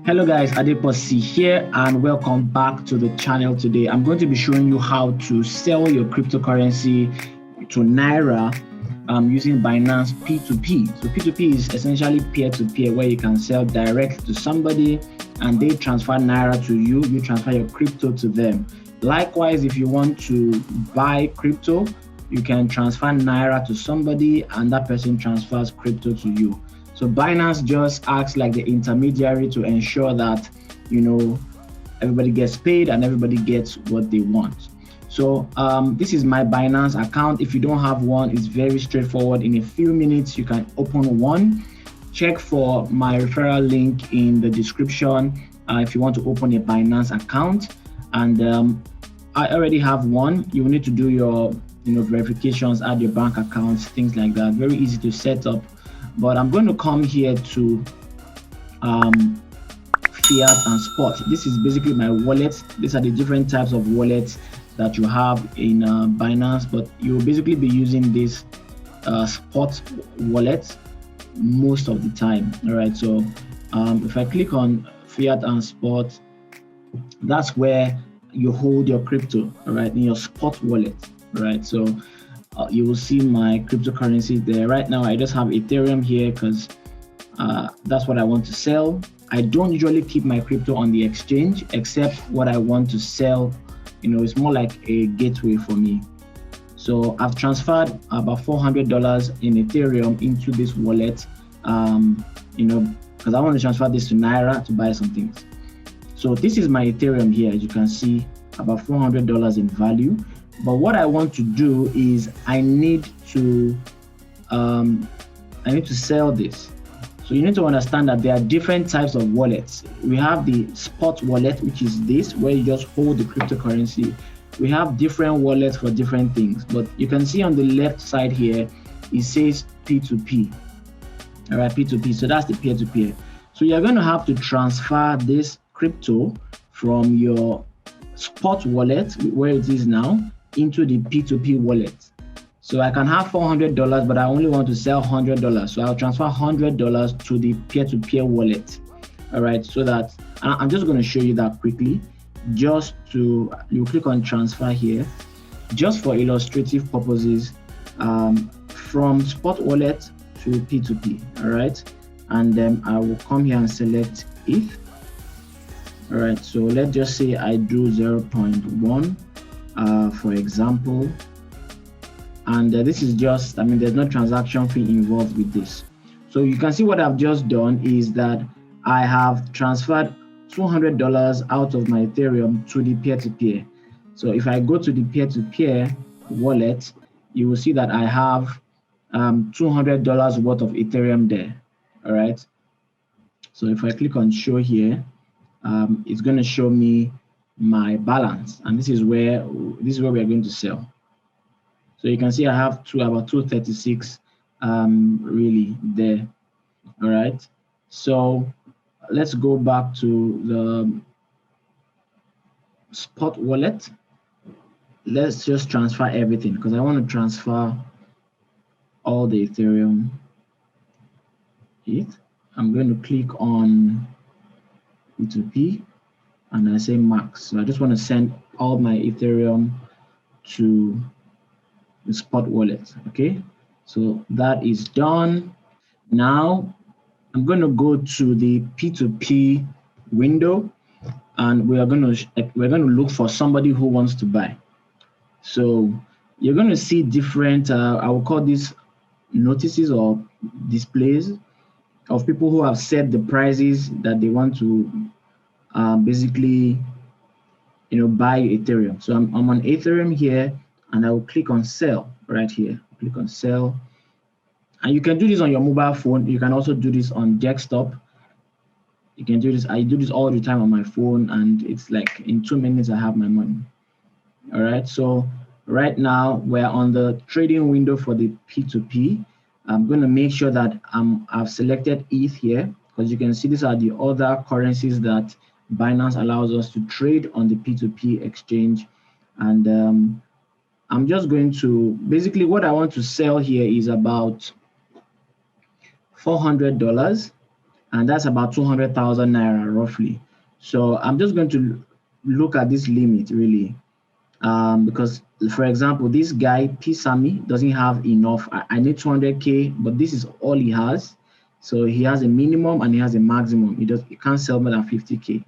Hello guys, Adeposi here and welcome back to the channel. Today I'm going to be showing you how to sell your cryptocurrency to naira using Binance P2P. So P2P is essentially peer-to-peer, where you can sell direct to somebody and they transfer naira to you, you transfer your crypto to them. Likewise, if you want to buy crypto, you can transfer naira to somebody and that person transfers crypto to you. So Binance just acts like the intermediary to ensure that, everybody gets paid and everybody gets what they want. So this is my Binance account. If you don't have one, it's very straightforward. In a few minutes, you can open one. Check for my referral link in the description if you want to open a Binance account. And I already have one. You will need to do your verifications, add your bank accounts, things like that. Very easy to set up. But I'm going to come here to fiat and spot. This is basically my wallet. These are the different types of wallets that you have in Binance, but you'll basically be using this spot wallet most of the time. All right, so if I click on fiat and spot, that's where you hold your crypto, all right, in your spot wallet. All right, so you will see my cryptocurrency there. Right now I just have Ethereum here because that's what I want to sell. I don't usually keep my crypto on the exchange except what I want to sell. It's more like a gateway for me. So I've transferred about $400 in Ethereum into this wallet, because I want to transfer this to naira to buy some things. So this is my Ethereum here. As you can see, about $400 in value. But what I want to do is I need to sell this. So you need to understand that there are different types of wallets. We have the spot wallet, which is this, where you just hold the cryptocurrency. We have different wallets for different things. But you can see on the left side here, it says P2P. All right, P2P. So that's the peer-to-peer. So you're going to have to transfer this crypto from your spot wallet, where it is now, into the P2P wallet. So I can have $400, but I only want to sell $100. So I'll transfer $100 to the peer-to-peer wallet. All right, so that I'm just going to show you that quickly. You click on transfer here, just for illustrative purposes, from spot wallet to P2P. All right, and then I will come here and select ETH. All right, so let's just say I do 0.1. For example, and this is just, there's no transaction fee involved with this. So you can see what I've just done is that I have transferred $200 out of my Ethereum to the peer-to-peer. So if I go to the peer-to-peer wallet, you will see that I have $200 worth of Ethereum there. All right. So if I click on show here, it's going to show me my balance, and this is where we are going to sell. So you can see I have about 236 really there. All right, so let's go back to the spot wallet. Let's just transfer everything because I want to transfer all the Ethereum. I'm going to click on P2P and I say max. So I just want to send all my Ethereum to the spot wallet. Okay, so that is done. Now I'm going to go to the P2P window and we're going to look for somebody who wants to buy. So you're going to see different I will call these notices or displays of people who have set the prices that they want to basically buy Ethereum. So I'm on Ethereum here and I will click on sell right here. Click on sell, and you can do this on your mobile phone. You can also do this on desktop. You can do this. I do this all the time on my phone, and it's like in 2 minutes I have my money. All right, so right now we're on the trading window for the P2P. I'm going to make sure that I've selected ETH here, because you can see these are the other currencies that Binance allows us to trade on the P2P exchange. And I'm just going to, basically what I want to sell here is about $400. and that's about 200,000 naira roughly. So I'm just going to look at this limit really, because for example, this guy Pisami doesn't have enough. I need 200k, but this is all he has. So he has a minimum and he has a maximum. He can't sell more than 50k.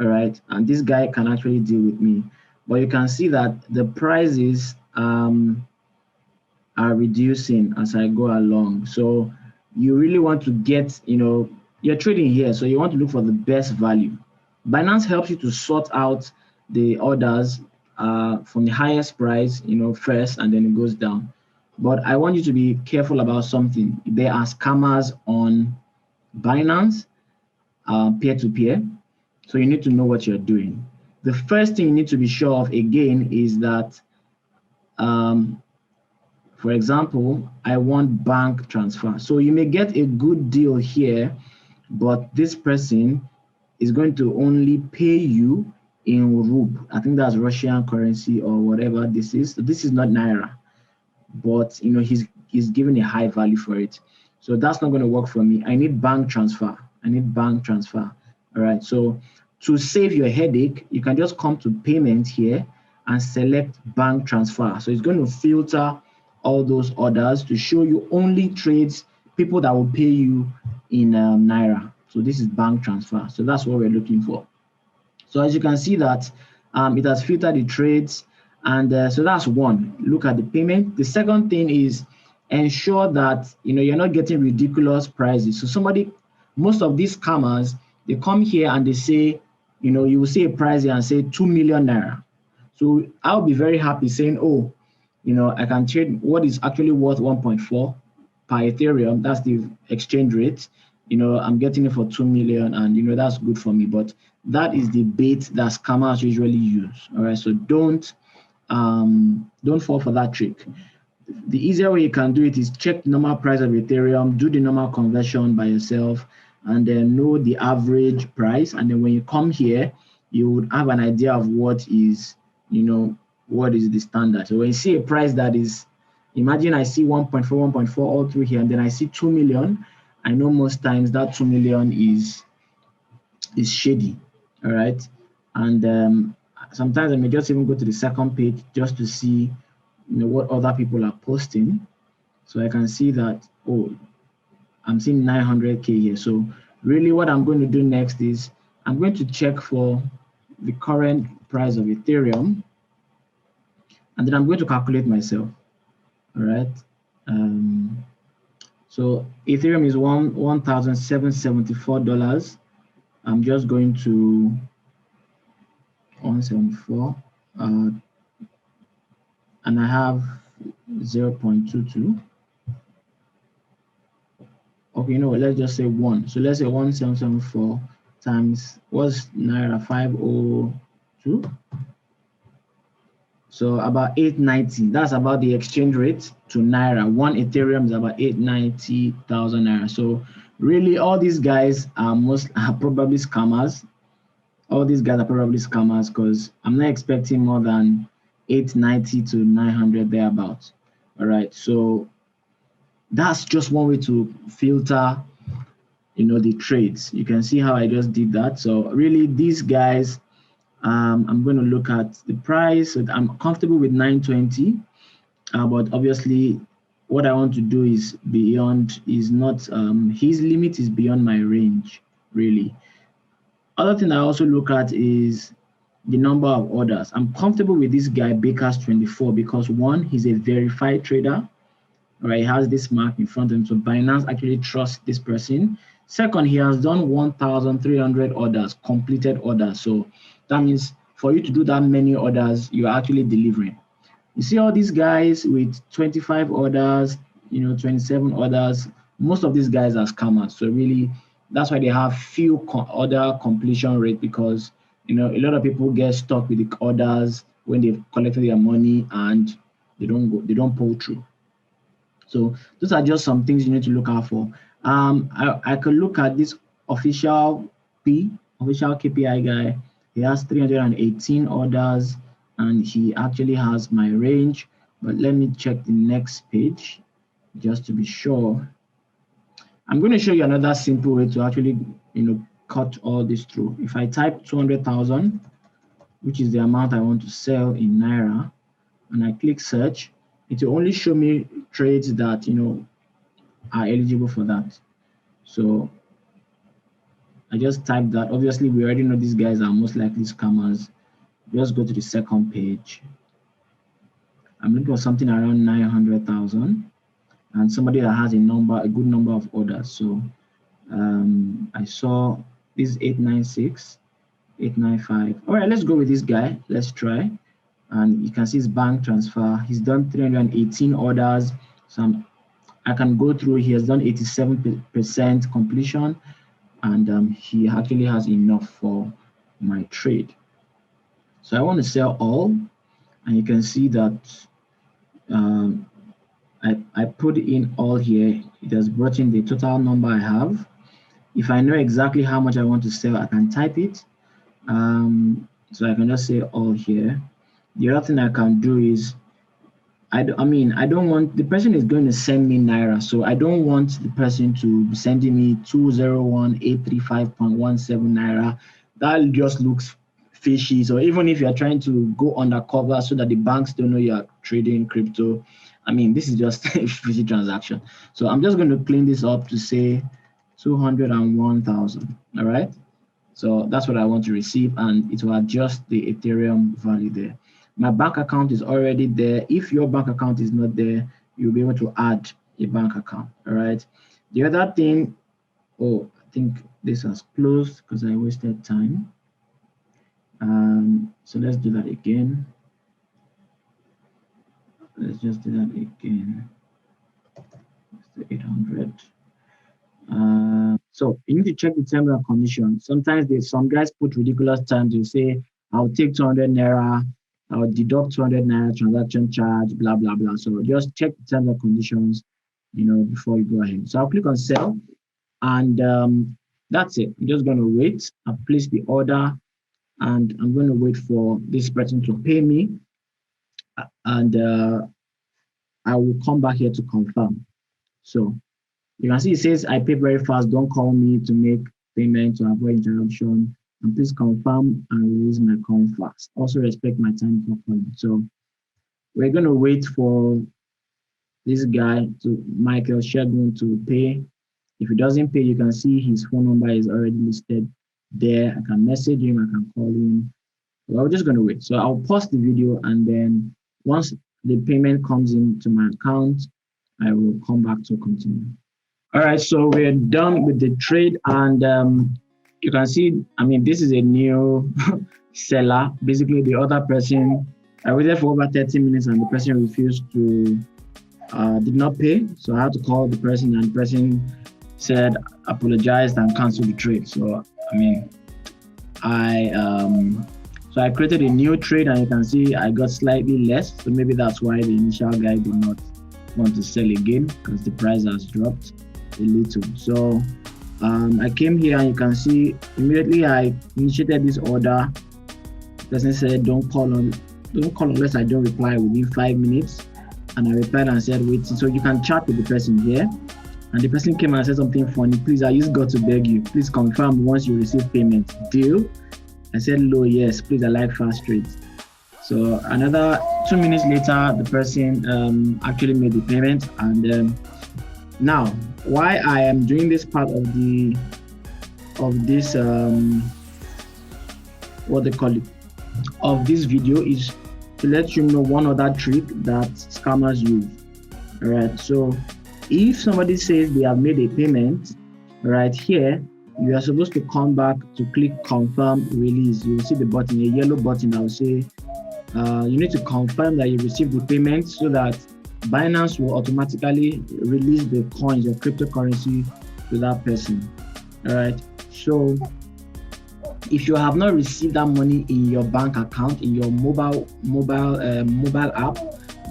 All right, and this guy can actually deal with me. But you can see that the prices are reducing as I go along. So you really want to get, you're trading here, so you want to look for the best value. Binance helps you to sort out the orders from the highest price, first, and then it goes down. But I want you to be careful about something. There are scammers on Binance, peer-to-peer, so you need to know what you're doing. The first thing you need to be sure of again is that um, for example, I want bank transfer. So you may get a good deal here, but this person is going to only pay you in ruble. I think that's Russian currency or whatever this is. So this is not naira, but he's giving a high value for it. So that's not going to work for me. I need bank transfer. I need bank transfer. All right. So to save your headache, you can just come to payment here and select bank transfer. So it's going to filter all those orders to show you only trades people that will pay you in naira. So this is bank transfer. So that's what we're looking for. So as you can see that it has filtered the trades, and so that's one. Look at the payment. The second thing is ensure that you're not getting ridiculous prices. So most of these scammers, they come here and they say, you will see a price here and say 2 million naira. So I'll be very happy saying, oh, I can trade what is actually worth 1.4 per Ethereum. That's the exchange rate. I'm getting it for 2 million, and that's good for me. But that is the bait that scammers usually use. All right, so don't fall for that trick. The easier way you can do it is check the normal price of Ethereum, do the normal conversion by yourself, and then know the average price. And then when you come here, you would have an idea of what is the standard. So when you see a price that is, imagine I see 1.4, 1.4 all through here, and then I see 2 million. I know most times that 2 million is shady. All right. And sometimes I may just even go to the second page just to see what other people are posting. So I can see that, oh, I'm seeing 900k here. So really what I'm going to do next is I'm going to check for the current price of Ethereum, and then I'm going to calculate myself. All right. So Ethereum is $1,774. I'm just going to 174, and I have 0.22. Okay, let's just say 1. So let's say 1774 times, what's naira, 502? So about 890. That's about the exchange rate to naira. One Ethereum is about 890,000 naira. So really all these guys are probably scammers. All these guys are probably scammers because I'm not expecting more than 890 to 900 thereabouts. All right, so that's just one way to filter the trades. You can see how I just did that. So really these guys, I'm going to look at the price. So I'm comfortable with 920, but obviously what I want to do is not his limit is beyond my range really. Other thing I also look at is the number of orders. I'm comfortable with this guy Baker's 24 because one, he's a verified trader. Right, he has this mark in front of him, so Binance actually trusts this person. Second, he has done 1,300 orders, completed orders. So that means for you to do that many orders, you're actually delivering. You see all these guys with 25 orders, 27 orders. Most of these guys are scammers. So really, that's why they have few order completion rate because a lot of people get stuck with the orders when they've collected their money and they don't pull through. So those are just some things you need to look out for. I could look at this official KPI guy. He has 318 orders and he actually has my range. But let me check the next page just to be sure. I'm going to show you another simple way to actually, cut all this through. If I type 200,000, which is the amount I want to sell in naira, and I click search, it will only show me trades that are eligible for that. So I just type that. Obviously, we already know these guys are most likely scammers. Just go to the second page. I'm looking for something around 900,000 and somebody that has a good number of orders. So I saw this 896, 895. All right, let's go with this guy. Let's try. And you can see his bank transfer. He's done 318 orders. So I can go through. He has done 87% completion, and he actually has enough for my trade. So I want to sell all, and you can see that I put in all here. It has brought in the total number I have. If I know exactly how much I want to sell, I can type it. So I can just say all here. The other thing I can do is, I don't want, the person is going to send me naira, so I don't want the person to be sending me 201,835.17 naira. That just looks fishy. So even if you're trying to go undercover so that the banks don't know you're trading crypto, this is just a fishy transaction. So I'm just going to clean this up to say 201,000. All right. So that's what I want to receive, and it will adjust the Ethereum value there. My bank account is already there. If your bank account is not there, you'll be able to add a bank account. All right. The other thing, I think this has closed because I wasted time. So let's do that again. Let's just do that again. Let's do 800. So you need to check the terms and conditions. Sometimes some guys put ridiculous terms. They say, I'll take 200 naira, I'll deduct 200 naira transaction charge, blah, blah, blah. So just check the terms and conditions, before you go ahead. So I'll click on sell, and that's it. I'm just going to wait. I'll place the order, and I'm going to wait for this person to pay me, and I will come back here to confirm. So you can see it says, I pay very fast. Don't call me to make payment to avoid interruption. And please confirm and release my coin fast. Also respect my time for calling. So we're going to wait for this guy, Michael Shagun, to pay. If he doesn't pay, you can see his phone number is already listed there. I can message him, I can call him. Well, we're just going to wait. So I'll pause the video, and then once the payment comes into my account, I will come back to continue. All right, so we're done with the trade, and you can see, this is a new seller. Basically, the other person, I waited for over 30 minutes and the person refused to, did not pay. So I had to call the person, and the person said, apologized and canceled the trade. So, so I created a new trade, and you can see I got slightly less. So maybe that's why the initial guy did not want to sell again, because the price has dropped a little. So I came here, and you can see immediately I initiated this order. The person said, don't call unless I don't reply within 5 minutes. And I replied and said, wait. So you can chat with the person here. And the person came and said something funny. Please, I just got to beg you. Please confirm once you receive payment. Deal? I said, no, yes. Please, I like fast trades. So another 2 minutes later, the person actually made the payment. And now, why I am doing this part of this video is to let you know one other trick that scammers use. All right. So if somebody says they have made a payment, right here, you are supposed to come back to click confirm release. You will see the button, a yellow button that will say you need to confirm that you received the payment, so that Binance will automatically release the coins or cryptocurrency to that person. All right. So if you have not received that money in your bank account, in your mobile app,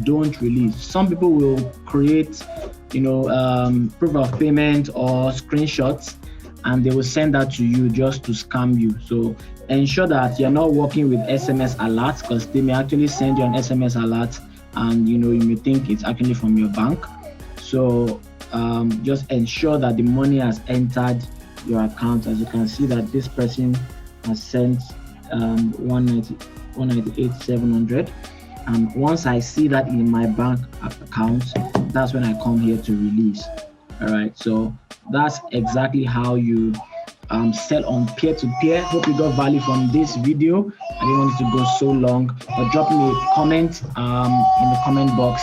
don't release. Some people will create, proof of payment or screenshots, and they will send that to you just to scam you. So ensure that you're not working with SMS alerts, because they may actually send you an SMS alert, and you may think it's actually from your bank. So just ensure that the money has entered your account. As you can see that this person has sent 198,700, and once I see that in my bank account, that's when I come here to release. All right, so that's exactly how you sell on peer-to-peer. Hope you got value from this video. I didn't want it to go so long, but drop me a comment in the comment box.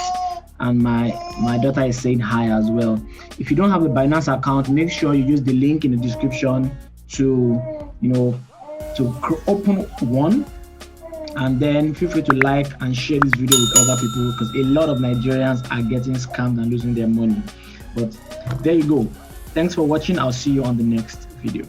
And my daughter is saying hi as well. If you don't have a Binance account, make sure you use the link in the description to open one, and then feel free to like and share this video with other people, because a lot of Nigerians are getting scammed and losing their money. But there you go. Thanks for watching. I'll see you on the next video.